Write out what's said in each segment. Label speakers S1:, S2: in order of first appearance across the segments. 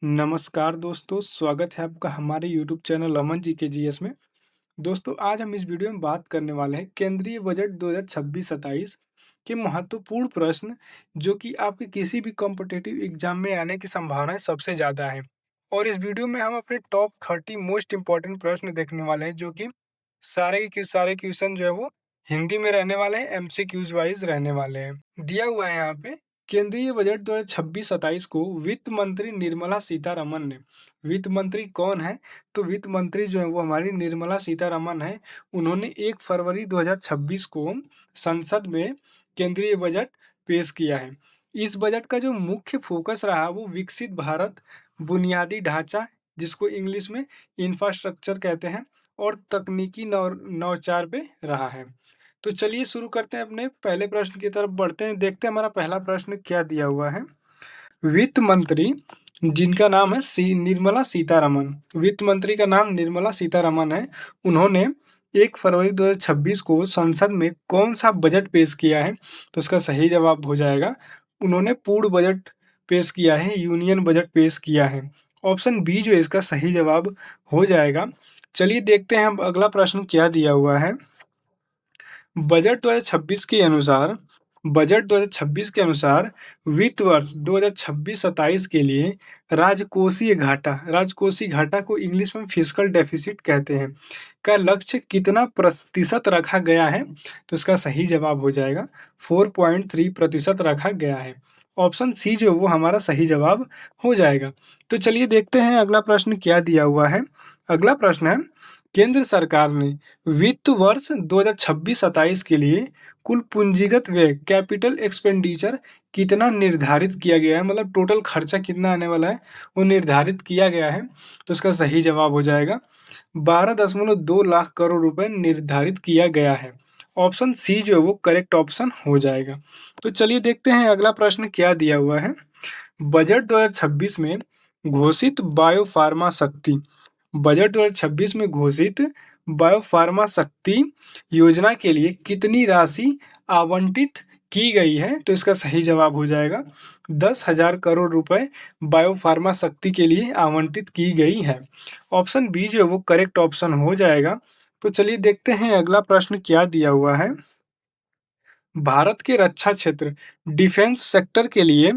S1: नमस्कार दोस्तों, स्वागत है आपका हमारे यूट्यूब चैनल अमन जी के जीएस में। दोस्तों, आज हम इस वीडियो में बात करने वाले हैं केंद्रीय बजट 2026-27 के महत्वपूर्ण प्रश्न, जो कि आपके किसी भी कॉम्पिटिटिव एग्जाम में आने की संभावना सबसे ज़्यादा है। और इस वीडियो में हम अपने टॉप 30 मोस्ट इंपॉर्टेंट प्रश्न देखने वाले हैं, जो कि सारे क्वेश्चन जो है वो हिंदी में रहने वाले हैं, एमसीक्यूज वाइज रहने वाले हैं। दिया हुआ है यहाँ पे, केंद्रीय बजट 2026-27 को वित्त मंत्री निर्मला सीतारमन ने, वित्त मंत्री कौन है? तो वित्त मंत्री जो है वो हमारी निर्मला सीतारमन है। उन्होंने 1 फरवरी 2026 को संसद में केंद्रीय बजट पेश किया है। इस बजट का जो मुख्य फोकस रहा वो विकसित भारत, बुनियादी ढांचा, जिसको इंग्लिश में इंफ्रास्ट्रक्चर कहते हैं, और तकनीकी नवाचार पे रहा है। तो चलिए शुरू करते हैं, अपने पहले प्रश्न की तरफ बढ़ते हैं। देखते हैं हमारा पहला प्रश्न क्या दिया हुआ है। वित्त मंत्री जिनका नाम है निर्मला सीतारमन, वित्त मंत्री का नाम निर्मला सीतारमन है। उन्होंने 1 फरवरी 2026 को संसद में कौन सा बजट पेश किया है? तो इसका सही जवाब हो जाएगा, उन्होंने पूर्ण बजट पेश किया है, यूनियन बजट पेश किया है। ऑप्शन बी जो है इसका सही जवाब हो जाएगा। चलिए देखते हैं अब अगला प्रश्न क्या दिया हुआ है। बजट 2026 के अनुसार बजट 2026 के अनुसार वित्त वर्ष 2026-27 के लिए राजकोषीय घाटा को इंग्लिश में फिस्कल डेफिसिट कहते हैं, का लक्ष्य कितना प्रतिशत रखा गया है? तो इसका सही जवाब हो जाएगा 4.3% रखा गया है। ऑप्शन सी जो वो हमारा सही जवाब हो जाएगा। तो चलिए देखते हैं अगला प्रश्न क्या दिया हुआ है। अगला प्रश्न है, केंद्र सरकार ने वित्त वर्ष 2026-27 के लिए कुल पूंजीगत व्यय कैपिटल एक्सपेंडिचर कितना निर्धारित किया गया है, मतलब टोटल खर्चा कितना आने वाला है वो निर्धारित किया गया है। तो इसका सही जवाब हो जाएगा 12.2 लाख करोड़ रुपए निर्धारित किया गया है। ऑप्शन सी जो है वो करेक्ट ऑप्शन हो जाएगा। तो चलिए देखते हैं अगला प्रश्न क्या दिया हुआ है। बजट 2026 में घोषित बायोफार्मा शक्ति बजट 2026 में घोषित बायोफार्मा शक्ति योजना के लिए कितनी राशि आवंटित की गई है? तो इसका सही जवाब हो जाएगा 10,000 करोड़ रुपए बायोफार्मा शक्ति के लिए आवंटित की गई है। ऑप्शन बी जो है वो करेक्ट ऑप्शन हो जाएगा। तो चलिए देखते हैं अगला प्रश्न क्या दिया हुआ है। भारत के रक्षा क्षेत्र डिफेंस सेक्टर के लिए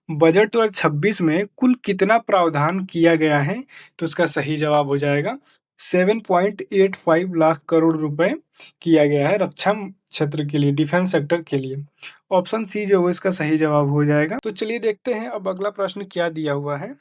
S1: बजट 2026 में कुल कितना प्रावधान किया गया है? तो इसका सही जवाब हो जाएगा 7.85 लाख करोड़ रुपए किया गया है रक्षा क्षेत्र के लिए, डिफेंस सेक्टर के लिए। ऑप्शन सी जो है इसका सही जवाब हो जाएगा। तो चलिए देखते हैं अब अगला प्रश्न क्या दिया हुआ है।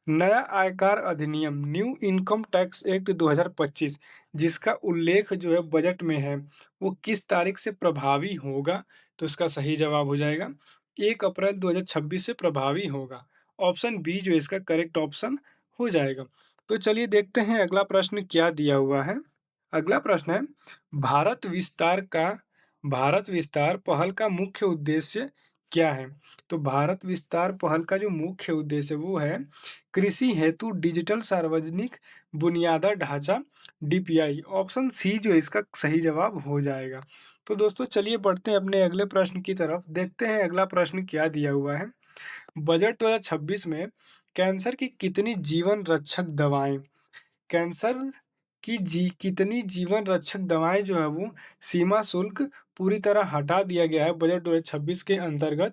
S1: नया आयकर अधिनियम न्यू इनकम टैक्स एक्ट 2025, जिसका उल्लेख जो है बजट में है, वो किस तारीख से प्रभावी होगा? तो इसका सही जवाब हो जाएगा 1 अप्रैल 2026 से प्रभावी होगा। ऑप्शन बी जो इसका करेक्ट ऑप्शन हो जाएगा। तो चलिए देखते हैं अगला प्रश्न क्या दिया हुआ है। अगला प्रश्न है, भारत विस्तार का भारत विस्तार पहल का मुख्य उद्देश्य क्या है? तो भारत विस्तार पहल का जो मुख्य उद्देश्य वो है कृषि हेतु डिजिटल सार्वजनिक बुनियादा ढांचा, डीपीआई। ऑप्शन सी जो इसका सही जवाब हो जाएगा। तो दोस्तों चलिए बढ़ते हैं अपने अगले प्रश्न की तरफ। देखते हैं अगला प्रश्न क्या दिया हुआ है। बजट 2026 में कैंसर की कितनी जीवन रक्षक दवाएं कैंसर कितनी जीवन रक्षक दवाएं जो है वो सीमा शुल्क पूरी तरह हटा दिया गया है बजट 2026 के अंतर्गत।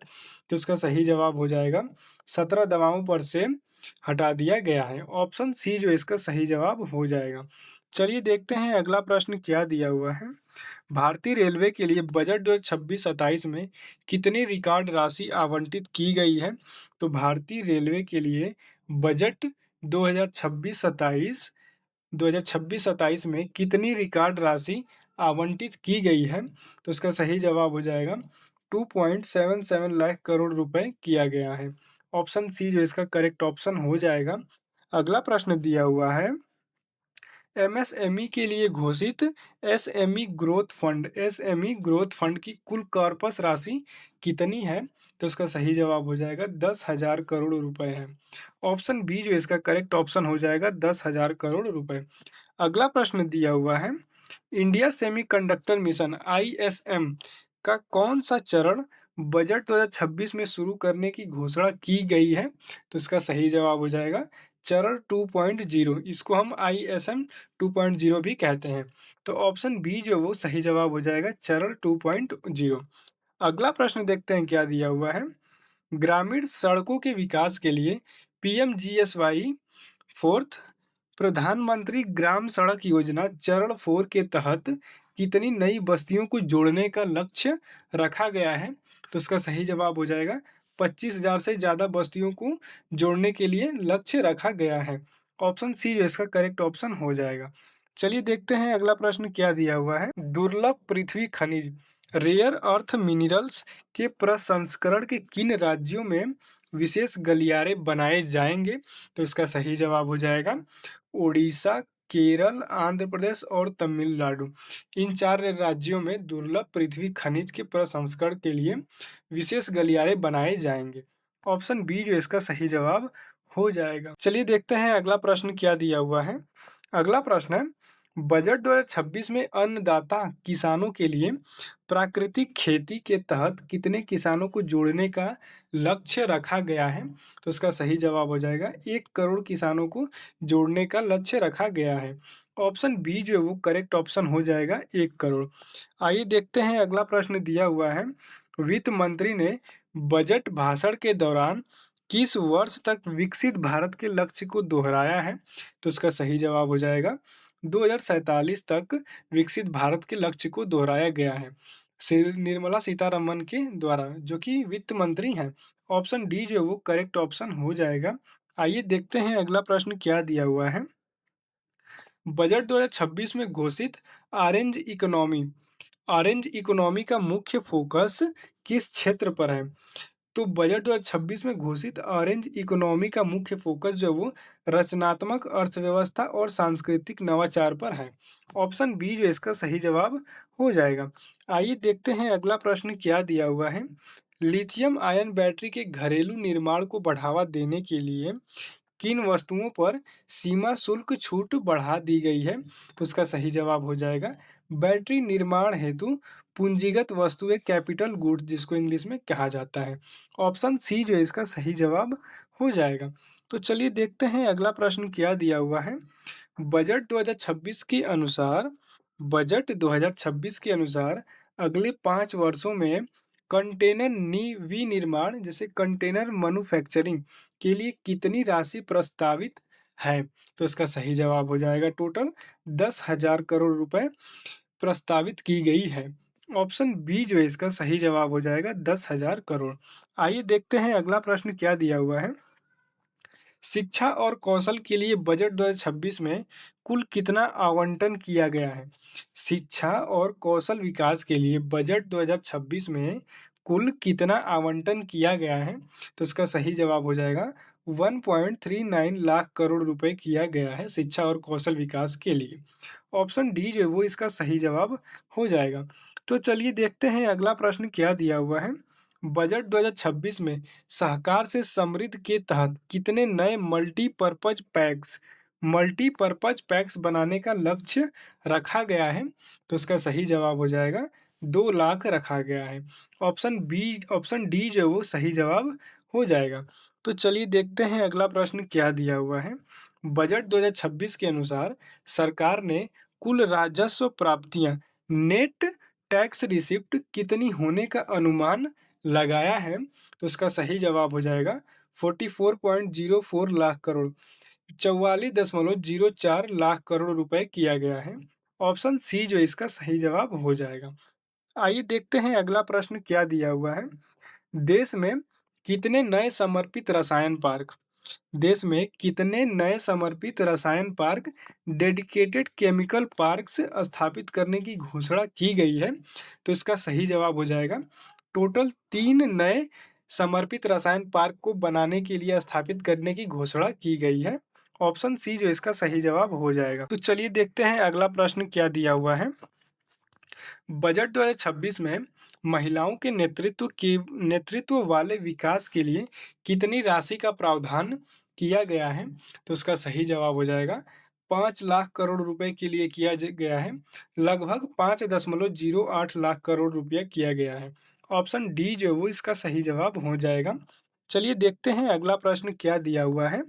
S1: तो इसका सही जवाब हो जाएगा 17 दवाओं पर से हटा दिया गया है। ऑप्शन सी जो इसका सही जवाब हो जाएगा। चलिए देखते हैं अगला प्रश्न क्या दिया हुआ है। भारतीय रेलवे के लिए बजट 2026-27 में कितनी रिकॉर्ड राशि आवंटित की गई है? तो भारतीय रेलवे के लिए बजट 2026-27 2026-27 में कितनी रिकॉर्ड राशि आवंटित की गई है? तो इसका सही जवाब हो जाएगा 2.77 लाख करोड़ रुपए किया गया है। ऑप्शन सी जो इसका करेक्ट ऑप्शन हो जाएगा। अगला प्रश्न दिया हुआ है, एमएसएमई के लिए घोषित एसएमई ग्रोथ फंड की कुल कॉर्पस राशि कितनी है? तो इसका सही जवाब हो जाएगा 10,000 करोड़ रुपए है। ऑप्शन बी जो इसका करेक्ट ऑप्शन हो जाएगा 10,000 करोड़ रुपए। अगला प्रश्न दिया हुआ है, इंडिया सेमीकंडक्टर मिशन आईएसएम का कौन सा चरण बजट 2026 में शुरू करने की घोषणा की गई है? तो इसका सही जवाब हो जाएगा चरण 2.0। इसको हम ISM 2.0 भी कहते हैं। तो ऑप्शन बी जो वो सही जवाब हो जाएगा चरण 2.0। अगला प्रश्न देखते हैं क्या दिया हुआ है। ग्रामीण सड़कों के विकास के लिए PMGSY फोर्थ प्रधानमंत्री ग्राम सड़क योजना चरण 4 के तहत कितनी नई बस्तियों को जोड़ने का लक्ष्य रखा गया है? तो इसका सही जवाब हो जाएगा 25,000 से ज़्यादा बस्तियों को जोड़ने के लिए लक्ष्य रखा गया है। ऑप्शन सी जो इसका करेक्ट ऑप्शन हो जाएगा। चलिए देखते हैं अगला प्रश्न क्या दिया हुआ है। दुर्लभ पृथ्वी खनिज रेयर अर्थ मिनरल्स के प्रसंस्करण के किन राज्यों में विशेष गलियारे बनाए जाएंगे? तो इसका सही जवाब हो जाएगा उड़ीसा, केरल, आंध्र प्रदेश और तमिलनाडु। इन 4 राज्यों में दुर्लभ पृथ्वी खनिज के प्रसंस्करण के लिए विशेष गलियारे बनाए जाएंगे। ऑप्शन बी जो इसका सही जवाब हो जाएगा। चलिए देखते हैं अगला प्रश्न क्या दिया हुआ है। अगला प्रश्न है बजट 2026 में अन्नदाता किसानों के लिए प्राकृतिक खेती के तहत कितने किसानों को जोड़ने का लक्ष्य रखा गया है? तो इसका सही जवाब हो जाएगा 1 करोड़ किसानों को जोड़ने का लक्ष्य रखा गया है। ऑप्शन बी जो है वो करेक्ट ऑप्शन हो जाएगा 1 करोड़। आइए देखते हैं अगला प्रश्न दिया हुआ है। वित्त मंत्री ने बजट भाषण के दौरान किस वर्ष तक विकसित भारत के लक्ष्य को दोहराया है? तो इसका सही जवाब हो जाएगा 2047 तक विकसित भारत के लक्ष्य को दोहराया गया है। निर्मला सीतारमन के द्वारा, जो कि वित्त मंत्री हैं। ऑप्शन डी जो है वो करेक्ट ऑप्शन हो जाएगा। आइए देखते हैं अगला प्रश्न क्या दिया हुआ है। बजट 2026 में घोषित ऑरेंज इकोनॉमी ऑरेंज इकोनॉमी का मुख्य फोकस किस क्षेत्र पर है? तो बजट 2026 में घोषित ऑरेंज इकोनॉमी का मुख्य फोकस जो वो रचनात्मक अर्थव्यवस्था और सांस्कृतिक नवाचार पर है। ऑप्शन बी जो इसका सही जवाब हो जाएगा। आइए देखते हैं अगला प्रश्न क्या दिया हुआ है। लिथियम आयन बैटरी के घरेलू निर्माण को बढ़ावा देने के लिए किन वस्तुओं पर सीमा शुल्क छूट बढ़ा दी गई है? तो इसका सही जवाब हो जाएगा बैटरी निर्माण हेतु पूंजीगत वस्तुएं कैपिटल गुड्स, जिसको इंग्लिश में कहा जाता है। ऑप्शन सी जो है इसका सही जवाब हो जाएगा। तो चलिए देखते हैं अगला प्रश्न क्या दिया हुआ है। बजट 2026 के अनुसार बजट 2026 के अनुसार अगले 5 वर्षों में कंटेनर विनिर्माण जैसे कंटेनर मैन्युफैक्चरिंग के लिए कितनी राशि प्रस्तावित है? तो इसका सही जवाब हो जाएगा टोटल 10,000 करोड़ रुपए प्रस्तावित की गई है। ऑप्शन बी जो है इसका सही जवाब हो जाएगा 10,000 करोड़। आइए देखते हैं अगला प्रश्न क्या दिया हुआ है। शिक्षा और कौशल के लिए बजट 2026 में कुल कितना आवंटन किया गया है? शिक्षा और कौशल विकास के लिए बजट 2026 में कुल कितना आवंटन किया गया है? तो इसका सही जवाब हो जाएगा 1.39 लाख करोड़ रुपए किया गया है शिक्षा और कौशल विकास के लिए। ऑप्शन डी जो है वो इसका सही जवाब हो जाएगा। तो चलिए देखते हैं अगला प्रश्न क्या दिया हुआ है। बजट 2026 में सहकार से समृद्ध के तहत कितने नए मल्टीपर्पज पैक्स बनाने का लक्ष्य रखा गया है? तो इसका सही जवाब हो जाएगा 2 लाख रखा गया है। ऑप्शन डी जो है वो सही जवाब हो जाएगा। तो चलिए देखते हैं अगला प्रश्न क्या दिया हुआ है। बजट 2026 के अनुसार सरकार ने कुल राजस्व प्राप्तियां नेट टैक्स रिसिप्ट कितनी होने का अनुमान लगाया है? तो इसका सही जवाब हो जाएगा 44.04 लाख करोड़, 44.04 लाख करोड़ रुपए किया गया है। ऑप्शन सी जो इसका सही जवाब हो जाएगा। आइए देखते हैं अगला प्रश्न क्या दिया हुआ है। देश में कितने नए समर्पित रसायन पार्क देश में कितने नए समर्पित रसायन पार्क डेडिकेटेड केमिकल पार्क्स स्थापित करने की घोषणा की गई है? तो इसका सही जवाब हो जाएगा टोटल 3 नए समर्पित रसायन पार्क को बनाने के लिए स्थापित करने की घोषणा की गई है। ऑप्शन सी जो इसका सही जवाब हो जाएगा। तो चलिए देखते हैं अगला प्रश्न क्या दिया हुआ है। बजट 2026 में महिलाओं के नेतृत्व वाले विकास के लिए कितनी राशि का प्रावधान किया गया है? तो उसका सही जवाब हो जाएगा 5 लाख करोड़ रुपए के लिए किया गया है। लगभग 5.08 लाख करोड़ रुपया किया गया है। ऑप्शन डी जो है वो इसका सही जवाब हो जाएगा। चलिए देखते हैं अगला प्रश्न क्या दिया हुआ है।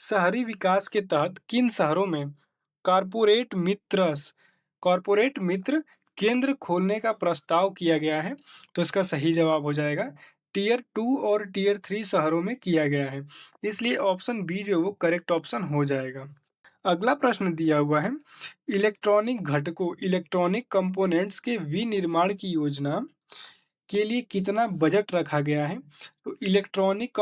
S1: शहरी विकास के तहत किन शहरों में कॉरपोरेट मित्र केंद्र खोलने का प्रस्ताव किया गया है? तो इसका सही जवाब हो जाएगा टियर 2 और टियर 3 शहरों में किया गया है। इसलिए ऑप्शन बी जो है वो करेक्ट ऑप्शन हो जाएगा। अगला प्रश्न दिया हुआ है, इलेक्ट्रॉनिक कंपोनेंट्स के विनिर्माण की योजना के लिए कितना बजट रखा गया है? तो इलेक्ट्रॉनिक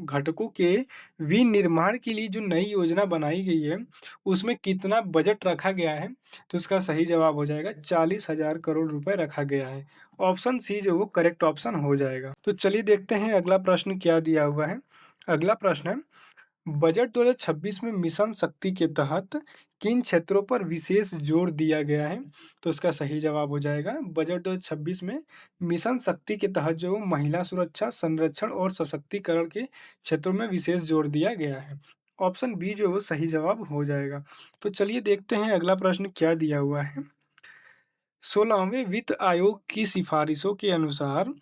S1: घटकों के विनिर्माण के लिए जो नई योजना बनाई गई है, उसमें कितना बजट रखा गया है? तो इसका सही जवाब हो जाएगा 40,000 करोड़ रुपए रखा गया है। ऑप्शन सी जो वो करेक्ट ऑप्शन हो जाएगा। तो चलिए देखते हैं अगला प्रश्न क्या दिया हुआ है। अगला प्रश्न है, बजट 2026 में मिशन शक्ति के तहत किन क्षेत्रों पर विशेष जोर दिया गया है? तो इसका सही जवाब हो जाएगा बजट 2026 में मिशन शक्ति के तहत जो महिला सुरक्षा, संरक्षण और सशक्तिकरण के क्षेत्रों में विशेष जोर दिया गया है। ऑप्शन बी जो है वो सही जवाब हो जाएगा। तो चलिए देखते हैं अगला प्रश्न क्या दिया हुआ है। 16वें वित्त आयोग की सिफारिशों के अनुसार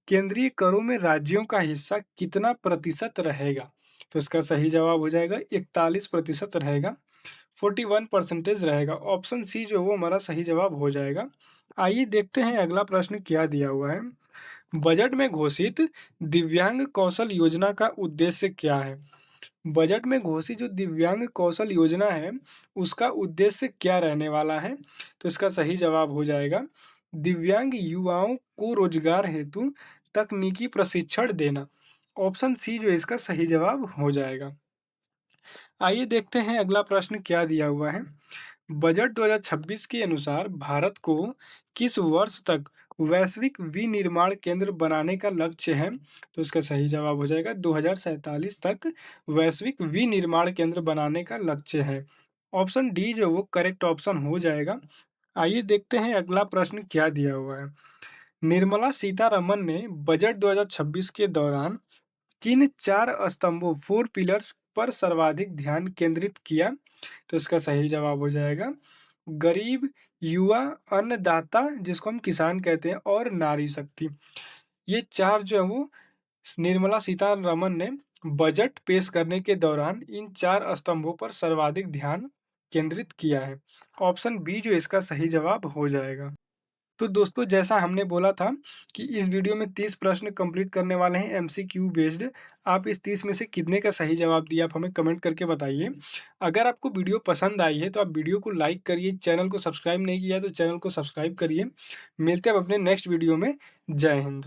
S1: केंद्रीय करों में राज्यों का हिस्सा कितना प्रतिशत रहेगा? तो इसका सही जवाब हो जाएगा 41% रहेगा, 41% रहेगा। ऑप्शन सी जो वो हमारा सही जवाब हो जाएगा। आइए देखते हैं अगला प्रश्न क्या दिया हुआ है। बजट में घोषित दिव्यांग कौशल योजना का उद्देश्य क्या है? बजट में घोषित जो दिव्यांग कौशल योजना है, उसका उद्देश्य क्या रहने वाला है? तो इसका सही जवाब हो जाएगा दिव्यांग युवाओं को रोजगार हेतु तकनीकी प्रशिक्षण देना। ऑप्शन सी जो इसका सही जवाब हो जाएगा। आइए देखते हैं अगला प्रश्न क्या दिया हुआ है। बजट 2026 के अनुसार भारत को किस वर्ष तक वैश्विक विनिर्माण केंद्र बनाने का लक्ष्य है? तो इसका सही जवाब हो जाएगा 2047 तक वैश्विक विनिर्माण केंद्र बनाने का लक्ष्य है। ऑप्शन डी जो वो करेक्ट ऑप्शन हो जाएगा। आइए देखते हैं अगला प्रश्न क्या दिया हुआ है। निर्मला सीतारमन ने बजट 2026 के दौरान किन 4 स्तंभों 4 पिलर्स पर सर्वाधिक ध्यान केंद्रित किया? तो इसका सही जवाब हो जाएगा गरीब, युवा, अन्नदाता जिसको हम किसान कहते हैं और नारी शक्ति। ये 4 जो है वो निर्मला सीतारमन ने बजट पेश करने के दौरान इन 4 स्तंभों पर सर्वाधिक ध्यान केंद्रित किया है। ऑप्शन बी जो इसका सही जवाब हो जाएगा। तो दोस्तों जैसा हमने बोला था कि इस वीडियो में 30 प्रश्न कंप्लीट करने वाले हैं एमसीक्यू बेस्ड। आप इस 30 में से कितने का सही जवाब दिया आप हमें कमेंट करके बताइए। अगर आपको वीडियो पसंद आई है तो आप वीडियो को लाइक करिए, चैनल को सब्सक्राइब नहीं किया तो चैनल को सब्सक्राइब करिए। मिलते हैं अब अपने नेक्स्ट वीडियो में। जय हिंद।